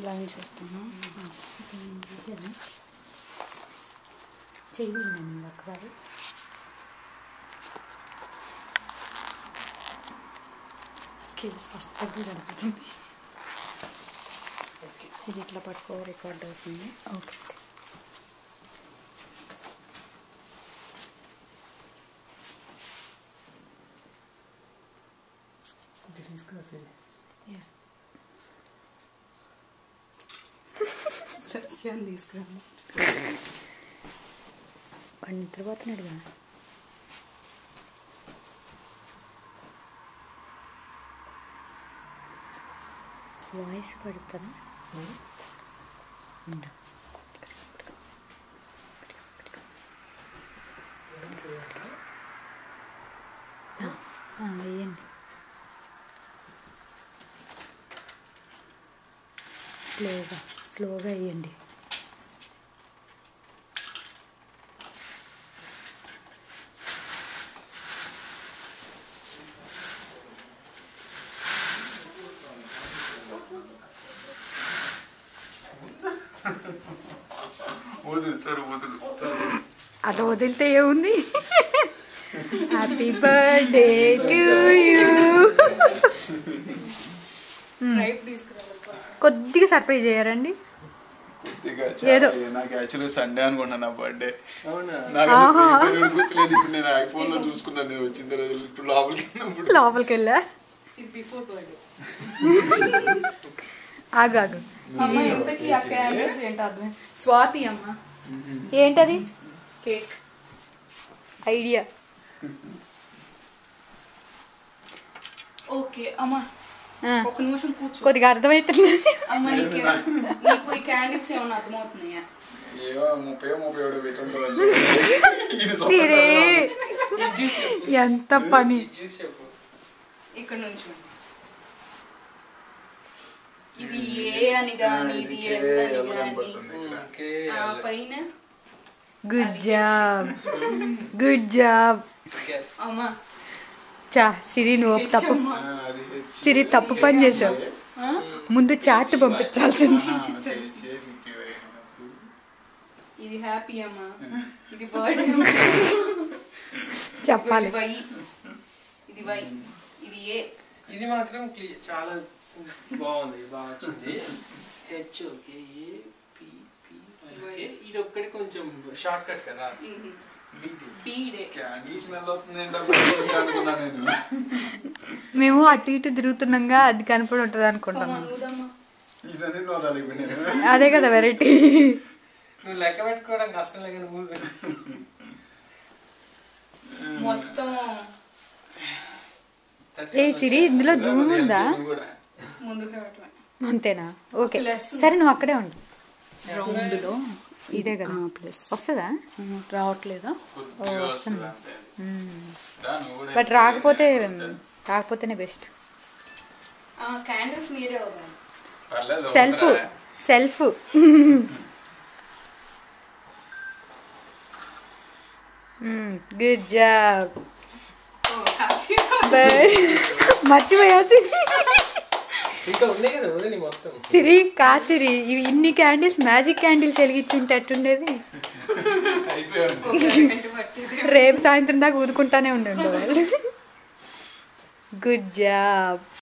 Blind చేస్తాను. చెయ్యి నన్ను ఒకసారి కేస్ ఫస్ట్ తగ్గి కడుపుతుంది. ఓకే, ఇది ఇట్లా పట్టుకో, రికార్డ్ అవుతుంది. ఓకే, తీసుకురా. వాడు నిద్రపోతున్నాడుగా. వాయిస్ పడతాను. వేయండి. స్లోగా వేయండి. అట్లా వదిలితే ఏముంది. Happy birthday to you. కొద్దిగా సర్ప్రైజ్ చేయరండి. ఏదో నాకు యాక్చువల్లీ సండే అనుకుంటున్నా బర్త్డే. నాకు గుర్తులేదు. ఇప్పుడు నేను ఐఫోన్ లో చూసుకున్నాను. నేను వచ్చిన తర్వాత ఇప్పుడు లోపలికి వెళ్ళా. ఆగాగు. స్వాతి అమ్మ ఏంటది? Cake idea. ఓకే అమ్మా, ఒక నిమిషం కూర్చో. కొద్దిగా అర్థమవుతుంది అమ్మ. నీకు ఈ క్యాండిల్స్ ఏమన్నా అర్థమవుతున్నాయా? ఎంత పని. ఇక్కడ నుంచి ఇది ఏ అని కానీ ఇది ఎల్ అని కానీ పైన. Good job, good job. అమ్మా సిరి, నువ్వు తప్పు పని చేసావు. ముందు చాట్ పంపించాల్సింది. ఇది హ్యాపీ అమ్మా, ఇది బర్త్డే చెప్పాలి. ఇది వై, ఇది ఏ. ఇది మాత్రం చాలా బాగుంది, బాగా వచ్చింది. H okay, A P P okay. ఇది ఒక్కటి కొంచెం షార్ట్ కట్ కదా. మేము అటు ఇటు తిరుగుతున్నాగా, అది కనపడి ఉంటుంది అనుకుంటున్నాం. అదే కదా వెరైటీ. నువ్వు లెక్క పెట్టుకోవడం కష్టం లేక మొత్తం. ఏ సిరి, ఇందులో జూమ్ ఉందా? అంతేనా? ఓకే సరే, నువ్వు అక్కడే ఉండు. రౌండ్లో ఇదే కదా ప్లస్ వస్తుందా? రావట్లేదా? బట్ రాకపోతేనే బెస్ట్. క్యాండిల్స్ మీరే సెల్ఫ్ గుడ్ జాబ్. మర్చిపోయా సిరి. సిరి, ఇవి ఇన్ని క్యాండిల్స్, మ్యాజిక్ క్యాండిల్స్ వెలిగించుంటే ఎట్టుండేది. రేపు సాయంత్రం దాకా ఊదుకుంటానే ఉండండి. Good job.